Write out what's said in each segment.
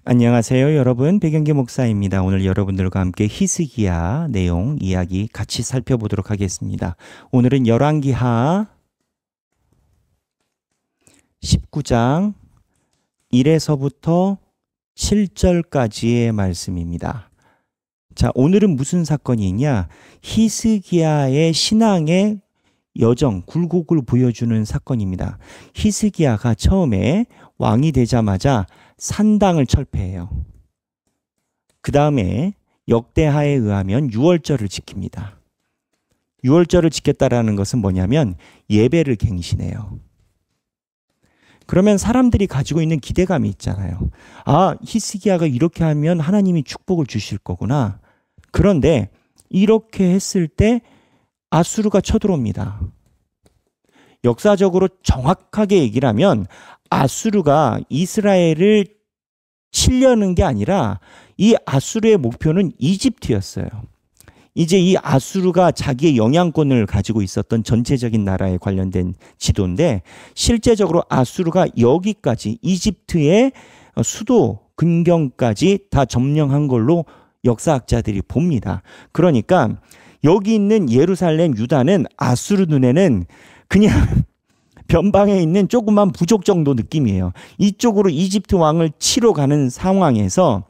안녕하세요, 여러분. 백영기 목사입니다. 오늘 여러분들과 함께 히스기야 내용 이야기 같이 살펴보도록 하겠습니다. 오늘은 열왕기하 19장 1에서부터 7절까지의 말씀입니다. 자, 오늘은 무슨 사건이 있냐? 히스기야의 신앙의 여정, 굴곡을 보여주는 사건입니다. 히스기야가 처음에 왕이 되자마자 산당을 철폐해요. 그 다음에 역대하에 의하면 유월절을 지킵니다. 유월절을 지켰다라는 것은 뭐냐면 예배를 갱신해요. 그러면 사람들이 가지고 있는 기대감이 있잖아요. 아, 히스기야가 이렇게 하면 하나님이 축복을 주실 거구나. 그런데 이렇게 했을 때 아수르가 쳐들어옵니다. 역사적으로 정확하게 얘기를 하면 아수르가 이스라엘을 치려는 게 아니라 이 아수르의 목표는 이집트였어요. 이제 이 아수르가 자기의 영향권을 가지고 있었던 전체적인 나라에 관련된 지도인데, 실제적으로 아수르가 여기까지 이집트의 수도 근경까지 다 점령한 걸로 역사학자들이 봅니다. 그러니까 여기 있는 예루살렘, 유다는 아수르 눈에는 그냥 변방에 있는 조그만 부족 정도 느낌이에요. 이쪽으로 이집트 왕을 치러 가는 상황에서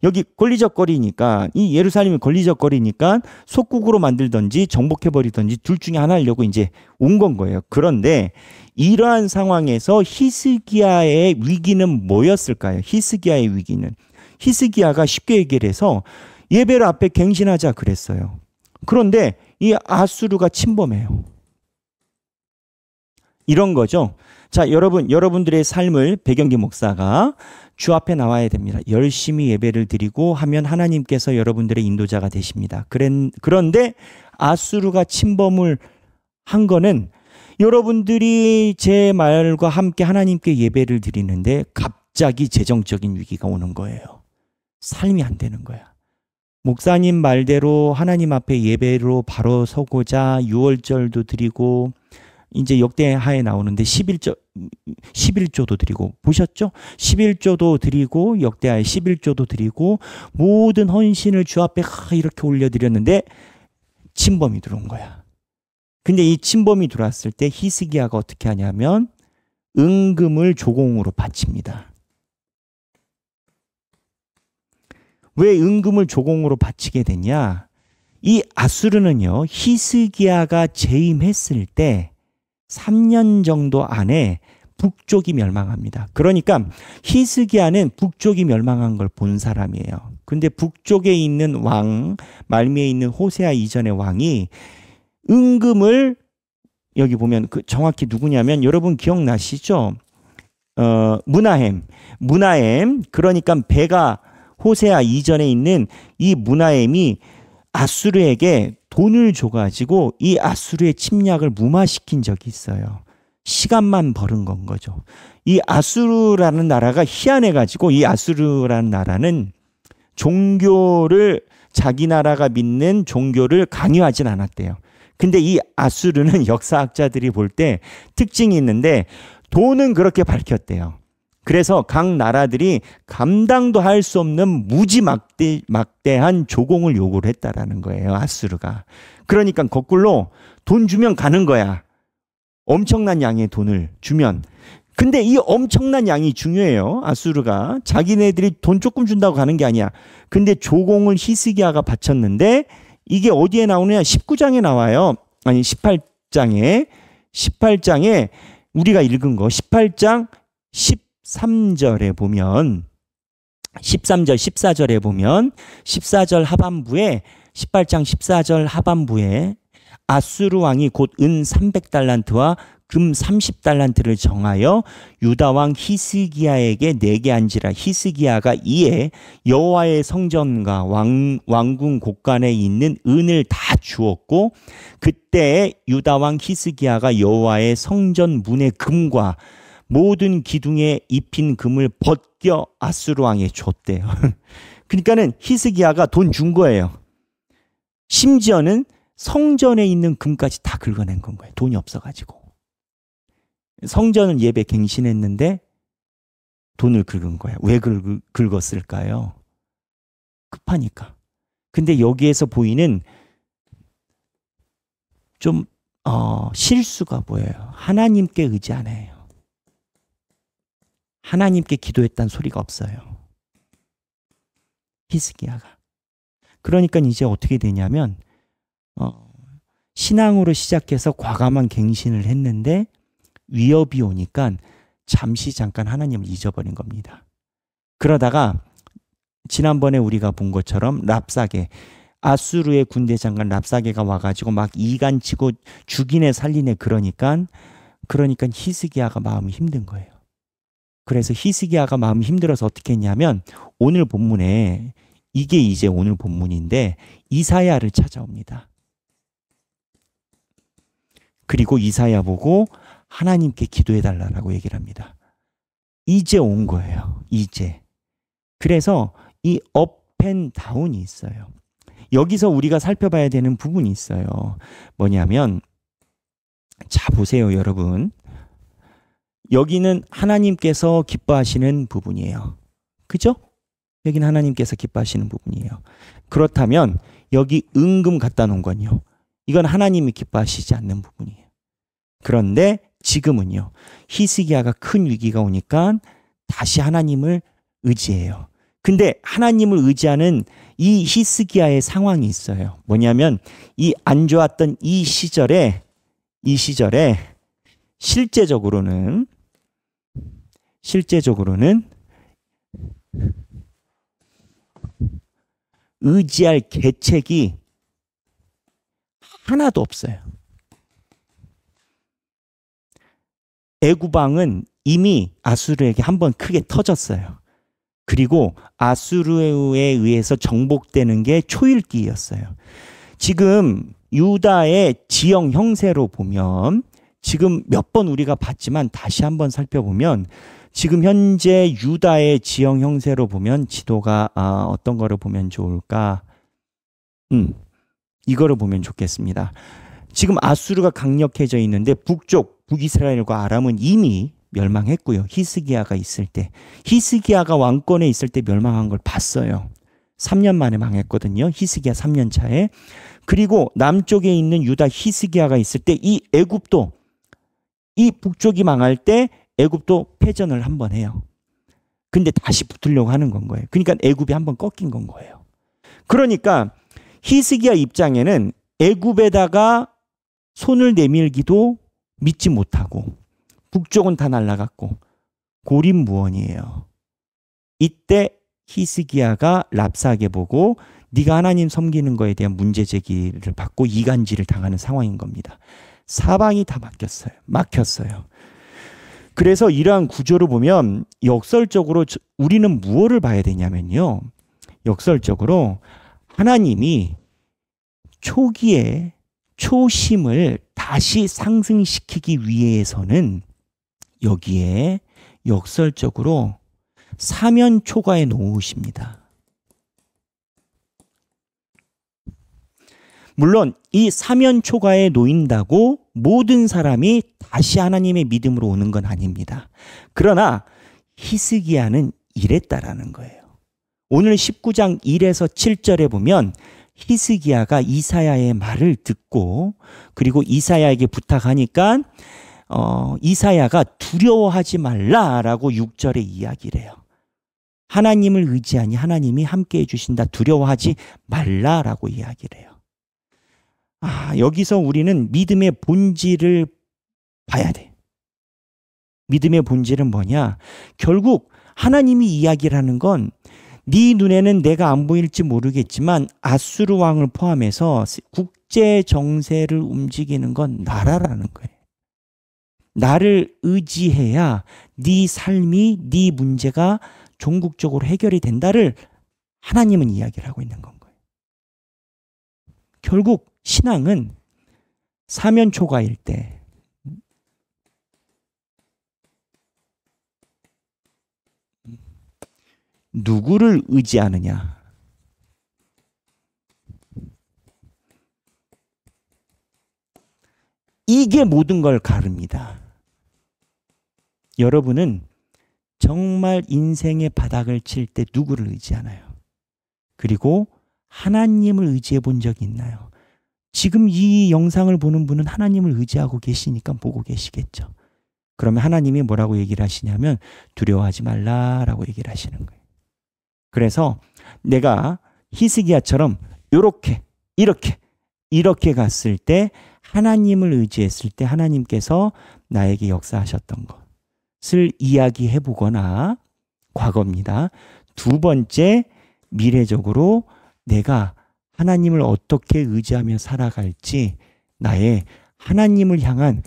여기 걸리적거리니까, 이 예루살렘이 걸리적거리니까 속국으로 만들든지 정복해버리든지 둘 중에 하나 하려고 이제 온 건 거예요. 그런데 이러한 상황에서 히스기야의 위기는 뭐였을까요? 히스기야의 위기는, 히스기야가 쉽게 얘기를 해서 예배를 앞에 갱신하자 그랬어요. 그런데 이 아수르가 침범해요. 이런 거죠. 자, 여러분들의 삶을 백영기 목사가 주 앞에 나와야 됩니다. 열심히 예배를 드리고 하면 하나님께서 여러분들의 인도자가 되십니다. 그런데 아수르가 침범을 한 거는, 여러분들이 제 말과 함께 하나님께 예배를 드리는데 갑자기 재정적인 위기가 오는 거예요. 삶이 안 되는 거야. 목사님 말대로 하나님 앞에 예배로 바로 서고자 유월절도 드리고, 이제 역대하에 나오는데 11조도 드리고, 보셨죠? 11조도 드리고, 역대하에 11조도 드리고, 모든 헌신을 주 앞에 이렇게 올려드렸는데 침범이 들어온 거야. 근데 이 침범이 들어왔을 때 히스기야가 어떻게 하냐면 은금을 조공으로 바칩니다. 왜 은금을 조공으로 바치게 됐냐? 이 아수르는요, 히스기야가 재임했을 때 3년 정도 안에 북쪽이 멸망합니다. 그러니까 히스기야는 북쪽이 멸망한 걸 본 사람이에요. 근데 북쪽에 있는 왕, 말미에 있는 호세아 이전의 왕이 은금을, 여기 보면 그 정확히 누구냐면 여러분 기억나시죠? 므나헴. 그러니까 배가 호세아 이전에 있는 이 므나헴이 아수르에게 돈을 줘가지고 이 아수르의 침략을 무마시킨 적이 있어요. 시간만 벌은 건 거죠. 이 아수르라는 나라가 희한해가지고, 이 아수르라는 나라는 종교를, 자기 나라가 믿는 종교를 강요하진 않았대요. 근데 이 아수르는 역사학자들이 볼 때 특징이 있는데 돈은 그렇게 밝혔대요. 그래서 각 나라들이 감당도 할 수 없는 막대한 조공을 요구를 했다라는 거예요, 아수르가. 그러니까 거꾸로 돈 주면 가는 거야. 엄청난 양의 돈을 주면. 근데 이 엄청난 양이 중요해요. 아수르가 자기네들이 돈 조금 준다고 가는 게 아니야. 근데 조공을 히스기야가 바쳤는데, 이게 어디에 나오느냐? 19장에 나와요. 아니, 18장에 우리가 읽은 거 18장 13절에 보면, 13절 14절에 보면, 14절 하반부에, 18장 14절 하반부에 아수르 왕이 곧 은 300달란트와 금 30달란트를 정하여 유다 왕 히스기야에게 내게 한지라. 히스기야가 이에 여호와의 성전과 왕궁 곳간에 있는 은을 다 주었고, 그때 유다 왕 히스기야가 여호와의 성전 문의 금과 모든 기둥에 입힌 금을 벗겨 아수르 왕에 줬대요. 그러니까는 히스기야가 돈 준 거예요. 심지어는 성전에 있는 금까지 다 긁어낸 건 거예요. 돈이 없어가지고. 성전은 예배 갱신했는데 돈을 긁은 거야. 왜 긁었을까요? 급하니까. 근데 여기에서 보이는 좀 실수가 보여요. 하나님께 의지 안 해요. 하나님께 기도했다는 소리가 없어요. 히스기야가. 그러니까 이제 어떻게 되냐면 신앙으로 시작해서 과감한 갱신을 했는데 위협이 오니까 잠깐 하나님을 잊어버린 겁니다. 그러다가 지난번에 우리가 본 것처럼 랍사게, 아수르의 군대 장관 랍사게가 와가지고 막 이간치고 죽이네 살리네 그러니까 히스기야가 마음이 힘든 거예요. 그래서 히스기야가 마음이 힘들어서 어떻게 했냐면 오늘 본문에, 이게 이제 오늘 본문인데, 이사야를 찾아옵니다. 그리고 이사야 보고 하나님께 기도해달라고 얘기를 합니다. 이제 온 거예요. 이제. 그래서 이 업앤다운이 있어요. 여기서 우리가 살펴봐야 되는 부분이 있어요. 뭐냐면, 자 보세요 여러분. 여기는 하나님께서 기뻐하시는 부분이에요. 그죠? 여기는 하나님께서 기뻐하시는 부분이에요. 그렇다면 여기 은금 갖다 놓은 건요, 이건 하나님이 기뻐하시지 않는 부분이에요. 그런데 지금은요, 히스기야가 큰 위기가 오니까 다시 하나님을 의지해요. 근데 하나님을 의지하는 이 히스기야의 상황이 있어요. 뭐냐면 이 안 좋았던 이 시절에 실제적으로는 의지할 계책이 하나도 없어요. 애굽왕은 이미 아수르에게 한번 크게 터졌어요. 그리고 아수르에 의해서 정복되는 게 초일기였어요. 지금 유다의 지형 형세로 보면, 지금 몇 번 우리가 봤지만 다시 한번 살펴보면, 지금 현재 유다의 지형 형세로 보면 지도가 어떤 거를 보면 좋을까? 이거를 보면 좋겠습니다. 지금 아수르가 강력해져 있는데 북이스라엘과 아람은 이미 멸망했고요. 히스기야가 있을 때, 히스기야가 왕권에 있을 때 멸망한 걸 봤어요. 3년 만에 망했거든요. 히스기야 3년 차에. 그리고 남쪽에 있는 유다 히스기야가 있을 때 이 애굽도, 이 북쪽이 망할 때 애굽도 패전을 한번 해요. 근데 다시 붙으려고 하는 건 거예요. 그러니까 애굽이 한번 꺾인 건 거예요. 그러니까 히스기야 입장에는 애굽에다가 손을 내밀기도 믿지 못하고, 북쪽은 다 날아갔고 고립무원이에요. 이때 히스기야가 랍사게 보고 네가 하나님 섬기는 거에 대한 문제 제기를 받고 이간질을 당하는 상황인 겁니다. 사방이 다 막혔어요. 그래서 이러한 구조를 보면 역설적으로 우리는 무엇을 봐야 되냐면요, 역설적으로 하나님이 초기에 초심을 다시 상승시키기 위해서는 여기에 역설적으로 사면 초과에 놓으십니다. 물론 이 사면 초과에 놓인다고 모든 사람이 다시 하나님의 믿음으로 오는 건 아닙니다. 그러나 히스기야는 이랬다라는 거예요. 오늘 19장 1에서 7절에 보면 히스기야가 이사야의 말을 듣고, 그리고 이사야에게 부탁하니까 이사야가 두려워하지 말라라고 6절에 이야기를 해요. 하나님을 의지하니 하나님이 함께해 주신다, 두려워하지 말라라고 이야기를 해요. 여기서 우리는 믿음의 본질을 봐야 돼. 믿음의 본질은 뭐냐? 결국 하나님이 이야기를 하는 건, 네 눈에는 내가 안 보일지 모르겠지만 아수르 왕을 포함해서 국제 정세를 움직이는 건 나라라는 거예요. 나를 의지해야 네 삶이, 네 문제가 종국적으로 해결이 된다를 하나님은 이야기를 하고 있는 건 거예요. 결국 신앙은 사면 초과일 때 누구를 의지하느냐? 이게 모든 걸 가릅니다. 여러분은 정말 인생의 바닥을 칠 때 누구를 의지하나요? 그리고 하나님을 의지해 본 적이 있나요? 지금 이 영상을 보는 분은 하나님을 의지하고 계시니까 보고 계시겠죠. 그러면 하나님이 뭐라고 얘기를 하시냐면 두려워하지 말라라고 얘기를 하시는 거예요. 그래서 내가 히스기야처럼 이렇게 갔을 때 하나님을 의지했을 때 하나님께서 나에게 역사하셨던 것을 이야기해 보거나 과거입니다. 두 번째, 미래적으로 내가 하나님을 어떻게 의지하며 살아갈지 나의 하나님을 향한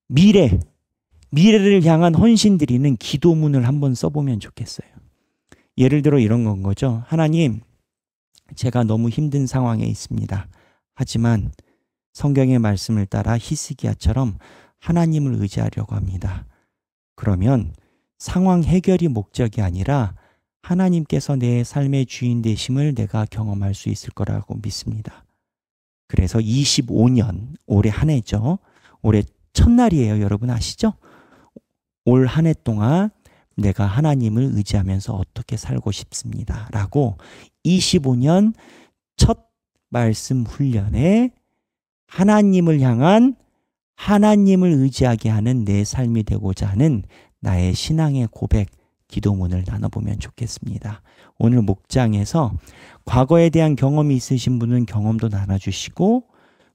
미래를 향한 헌신드리는 기도문을 한번 써보면 좋겠어요. 예를 들어 이런 건 거죠. 하나님, 제가 너무 힘든 상황에 있습니다. 하지만 성경의 말씀을 따라 히스기야처럼 하나님을 의지하려고 합니다. 그러면 상황 해결이 목적이 아니라 하나님께서 내 삶의 주인 되심을 내가 경험할 수 있을 거라고 믿습니다. 그래서 25년, 올해 한 해죠. 올해 첫날이에요. 여러분 아시죠? 올 한 해 동안 내가 하나님을 의지하면서 어떻게 살고 싶습니다. 라고 25년 첫 말씀 훈련에 하나님을 향한 하나님을 의지하게 하는 내 삶이 되고자 하는 나의 신앙의 고백, 기도문을 나눠보면 좋겠습니다. 오늘 목장에서 과거에 대한 경험이 있으신 분은 경험도 나눠주시고,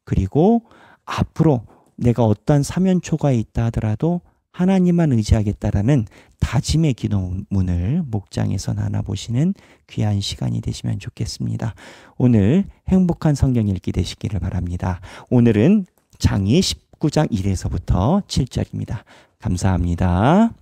그리고 앞으로 내가 어떠한 사면초가 있다 하더라도 하나님만 의지하겠다라는 다짐의 기도문을 목장에서 나눠보시는 귀한 시간이 되시면 좋겠습니다. 오늘 행복한 성경 읽기 되시기를 바랍니다. 오늘은 장이 19장 1에서부터 7절입니다. 감사합니다.